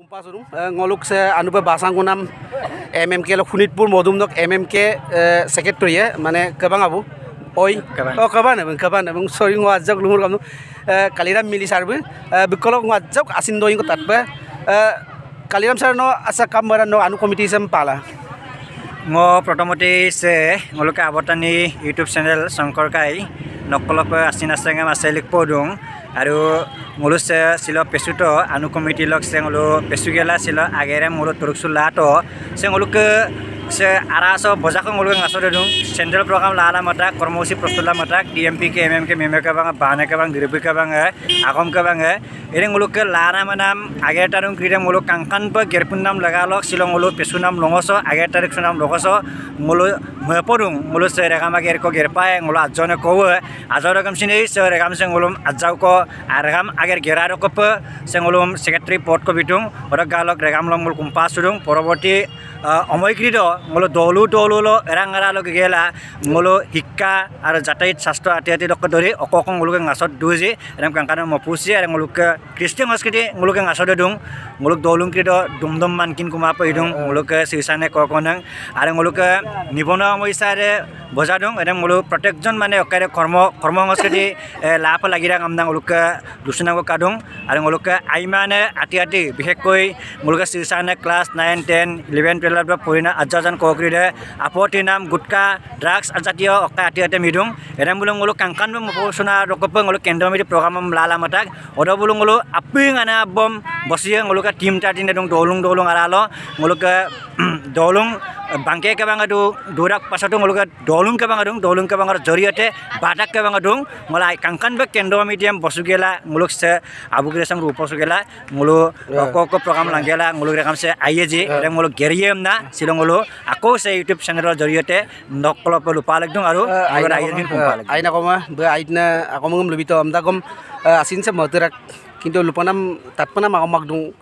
Kumpasudung ngoluk se anupa basangunam MMK lo Khunitpur modumnok MMK secretary ya mane kabang abu oi oh kaban abang sorry ngajak lumur kamu kaliram mili sarbe bikolok ngajak asin doing ko tatba kaliram sar no asa kamara no anu committee sem pala ngo protomoti se ngoluka abotani YouTube channel Shankar Kai nokolop asina senga maselik podung aru ngulus silo pesuto anu committee lok se ngulu pesugela silo agere ngulu turuksulla to se nguluk se araso bojako nguluk ngasode dung central program lala mata kormosi prostula mata DMP ke MMK memeka bang bane ka bang dirbi ka bang agom ka bang ere nguluk lara manam agere tarung krida nguluk kangkan pa gerpunnam lagalok silo ngulu pesunam longoso agere tarik sunam logoso ngulu mepodung ngulu se regama ger ko gerpae ngulu ajone ko ajore kam sini se regam se ngulum ajau ko argam ager geraro ko pe se ngulum secretary port ko bitung ora galok regam lom ngul kumpa sudung poroboti অময়কৃত মলো দলু লো এৰাঙৰা লগে গেলা মলো শিক্ষা আৰু যাতায়াত স্বাস্থ্য আতিয়াতি লক ধৰি অকক মুলুকে ngaছত দুজি এৰম কাংকান মপুসি আৰু মুলুকে খ্রিস্টান সংস্কৃতি মুলুকে ngaছত দুং মুলুক দলুংকৃত দুমদম মানকিন কুমা পইদুং মুলুকে সিসানে ককনং আৰু মুলুকে নিবনা মইসাৰে বজা দুং এৰম মুলুক প্ৰত্যেকজন মানে অকাৰে কৰ্ম সংস্কৃতি লাভ লাগিৰা কামনা মুলুকে দুসনাগো কাদুং আৰু মুলুকে আইমানে আতিয়াতি বিশেষকৈ মুলুকে সিসানে ক্লাস 9 10 11 12 পইনা আজাজন কোকৰিৰে আপতি নাম গুটকা ড্ৰাগছ আজাতীয় অকাতিয়াতে মিদুং এৰম বুলুং মুলুক কাংকান মপসনা ৰকপ মুলুক কেন্দ্ৰমিতি প্ৰগ্ৰাম লালা মাতাক অদ বুলুং মুলুক আপিং আনা বম বসিয়ে মুলুক team টাটিনে দুং দলুং আৰালো Muluk দলুং bangke ke bang adu durak pasatu ngoluka dolung ke bang joriate badak ke bang adung mulai kangkan be kendo medium bosugela nguluk se abu gresam rupo sugela ngulu ko program langgela nguluk rekam se ayeji re nguluk geriem na silong ngulu ako se YouTube channel joriate nokolo pelu palek dung aru agar ayeji kumpalek aina koma be aina ako mangum lebito amda kom asin se moterak kintu lupanam tatpana mamak dung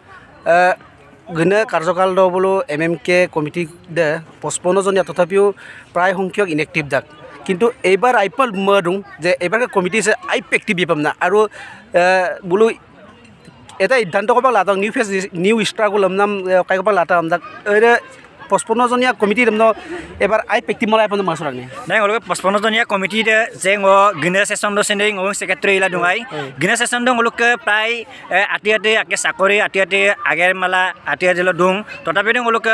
গনে কার্যকাল বলো MMK committee দে 55 জনিয়া তথাপিও প্রায় সংখ্যক inactive দাক কিন্তু এইবার আইপল মদুং যে এবার কমিটি সে আইপ এক্টিভ বিপাম না আর বলো এটা সিদ্ধান্ত কবা লাদং নিউ স্ট্রাগল নাম কাইকবা লাটা আমদাক এরে 55 জনিয়া কমিটি দমনো এবার আইপ এক্টিভ মলাই পন মাসরানি নাই ওলকে 55 জনিয়া কমিটি দে যে গনে সেশন দ সেন্ডিং ও সেক্রেটারি ইলা দুঙাই গনে সেশন দ ওলকে প্রায় আটিয়াতে আকে চাকরি আটিয়াতে আগের মালা আটিয়া দিল দুং তথাপি ওলকে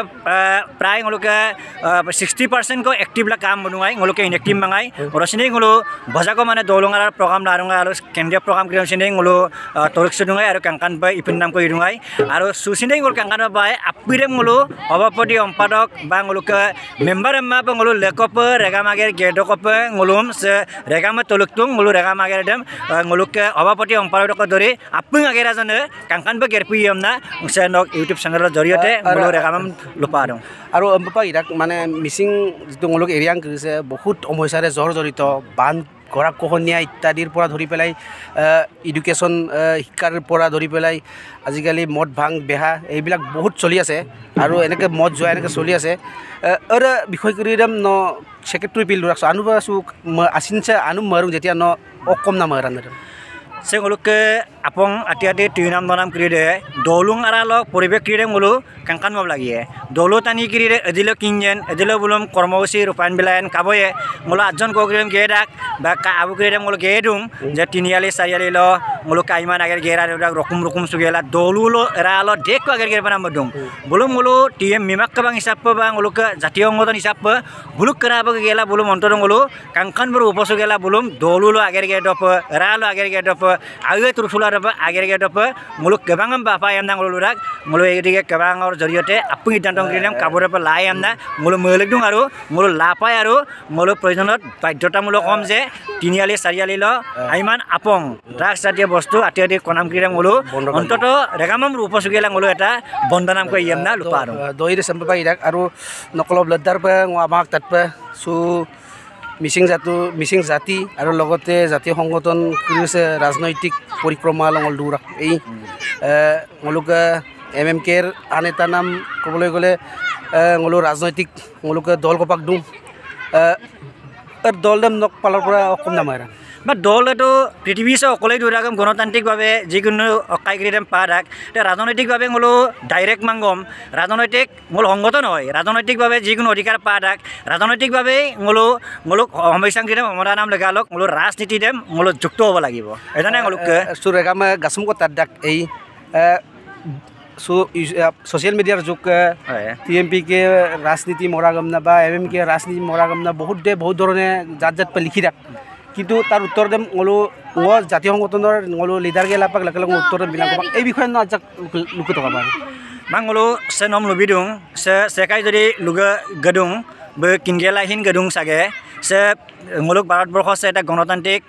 প্রায় ওলকে 60% কো এক্টিভ লা কাম বনুঙাই ওলকে ইনএক্টিভ মাঙাই রসিনি গুলো বজাকো মানে দলুঙার প্রোগ্রাম লারুঙা আর কেন্দ্রীয় প্রোগ্রাম ক্রিম সিনিং গুলো তরকসু দুঙাই আর কাংকান বাই ইপিন নাম কই দুঙাই আর সুসিনি গুলো কাংকান বাই আপিরে গুলো অবাপতি সম্পাদক বা nguluke member emma pa ngulu lekop regamager gedokop ngulum se regama toluktung ngulu regamager dem nguluke obapoti omparok ko dori apung agera jane kangkan ba gerpuyam na se nok YouTube channel joriate ngulu regamam lupadong আৰু অম্পা Iraq মানে missing যেটো nguluk এৰিয়াং কৰিছে বহুত সমস্যাৰে জড়িত বান গৰা কোহনিয়া ইত্যাদিৰ পৰা ধৰি পেলাই এডুকেশ্যন শিক্ষাৰ পৰা ধৰি পেলাই আজিকালি মদ ভাং বেহা এইবিলাক বহুত চলি আছে আৰু এনেকে মদ যোৱা এনেকে চলি আছে আৰু বিষয় কৰি দম ন সেক্ৰেটাৰী বিল ৰাখছ আনুবাসু আসিনছে আনু মাৰুং যেতিয়া ন অকম না Maran se nguluke apong atiate tinam donam kride dolung aralo poribek kride ngulu kangkan mob lagie dolo tani kride edilo kingen edilo bulum kormosi rupan bilayan kaboye ngulu ajon ko krem gedak ba ka abu kride ngulu gedung je tiniali sayali lo ngulu kaiman ager gera rokum sugela dolu lo eralo dek ko ager ger banam bodung bulum ngulu tiem mimak ka bang hisap ba ngulu ke jatiyo ngoton hisap buluk keraba gela bulum ontor ngulu kangkan beru uposugela bulum dolu lo ager ger dop eralo ager ger dop awe tursular ba ager ger dop muluk gebangam ba pa yamdang lulurak mulu edige kebangor joriate apung idantong krinam kabore pa lai amna mulu melek dung aru mulu lapai aru mulu proyojonot baধ্যতামূলক কম যে তিনিয়ালি চাৰিয়ালি ল আইমান আপং drugs জাতীয় বস্তু আতিয়াদি কনাম ক্ৰীড়া মূলো অন্তত ৰেগামাম ৰূপসুগেলা মূলো এটা বন্দনাম কৈ ইয়ামনা লুপাৰো দৈৰে সম্পবা ইৰাক আৰু নকলব লদ্দাৰ পে আমাক তাত পে সু মিচিং জাতি আৰু লগতে জাতীয় সংগঠন কৰিছে ৰাজনৈতিক পৰিক্ৰমা লঙল দূৰা এই মুলুকে MMKৰ আন এটা নাম ক'বলৈ গ'লে মুলু ৰাজনৈতিক মুলুকে দল কপাক দিওঁ দল দাম নক পালৰ পৰা অকম নামাৰা বা দলেতো পৃথিৱীৰ অকলেই দুৰাগম গণতান্ত্ৰিকভাৱে যিকোনো কাইকৰিম পাৰাক তে ৰাজনৈতিকভাৱে মোলো ডাইৰেক্ট মাংগম ৰাজনৈতিক মোল সংগঠন হয় ৰাজনৈতিকভাৱে যিকোনো অধিকাৰ পাৰাক ৰাজনৈতিকভাৱে মোলো সমস্যাংক্ৰিম সমাধান লগালক মোলো ৰাজনীতি দেম মোলো যুক্ত হ'ব লাগিব এটানে মোলোক সুরেগাম গাছম কথার ডাক এই সোশ্যাল মিডিয়ার যুগ টিএমপি কে রাজনীতি মরাগম না বা এমএম কে রাজনীতি মরাগম না বহুত ধরনের জাত জাত লিখি রাখ কিন্তু তার উত্তর দেম ওলো ও জাতীয় সংগঠনের ওলো লিডার গেলাপাক লগে লগে উত্তর দেম বিলাক এই বিষয়ে না যাক লুকে থকা পারে মাংলো সে নম লুবিদুং সে সেকাই যদি লুগে গদুং বে কিনগেলাহীন গদুং সাগে সে মুলুক ভাৰতবৰ্ষ আছে এটা গণতান্ত্ৰিক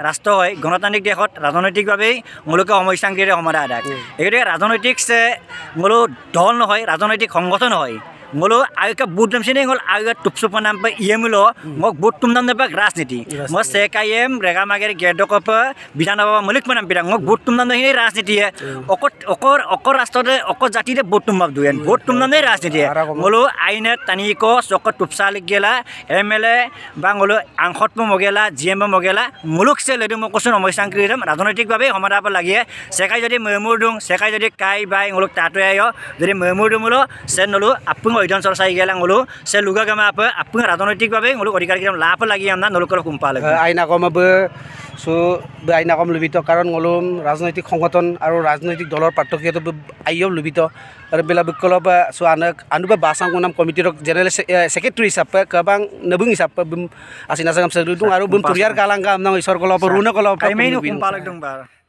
ৰাষ্ট্ৰ হয় গণতান্ত্ৰিক দেশত ৰাজনৈতিকভাৱেই মুলুকে সমস্যাংক্ৰিৰে সমাধান আদায় এইটোৱে ৰাজনৈতিক সে মোলো দল নহয় ৰাজনৈতিক সংগঠন হয় মোলো আয়ুকা বুট দাম চিনে হ'ল আয়ুকা টুপচুপ নাম পাই ইয়েমুলো মোক বুট তুম নাম নাপাক ৰাজনীতি মই সেকাইম ৰেগামাগেৰ গেডকপ বিধানসভা মলিক নাম পিৰাং মোক বুট তুম নাম নাহি ৰাজনীতিয়ে অকৰ ৰাষ্ট্ৰতে অকৰ জাতিতে বুট তুম ভাব দুয়েন বুট তুম নাম ৰাজনীতিয়ে মোলো আইনে তানিক চকত টুপচালিক গেলা এমএলএ বা মোলো আংশত মগেলা জিএম মগেলা মুলুক সে লেদু মোক কৈছোঁ সমস্যাংক্ৰিম ৰাজনৈতিকভাৱে সমাধান লাগিয়ে সেকাই যদি মেমুৰ দুং সেকাই যদি কাই বাই মোলোক তাতে আয় যদি মেমুৰ দুমুলো সে নলো আপুং অধ্যয়ন চৰ্চা গেলাং হলো সে লুগা গামা আপুং ৰাজনৈতিকভাৱে মোলোক অধিকাৰ লাভ লাগি আমনা নলোকৰ কুম্পাল আইনা কমাবো আইনা কম লুবিত কাৰণ অলম ৰাজনৈতিক সংগঠন আৰু ৰাজনৈতিক দলৰ পাৰ্থক্যটো আইও লুবিত আৰু বেলা বিকল্প আনুবা বাসাং নাম কমিটিৰ জেনেৰেল সেক্ৰেটাৰী হিচাপে কাবাং নবুং হিচাপে আছিনা সাংম সদুং আৰু বুম তুৰিয়াৰ কালাংগা আমনা ঈশ্বৰ কলপ ৰুণ কলপ আইমেইনো কুম্পাল একদম বাৰ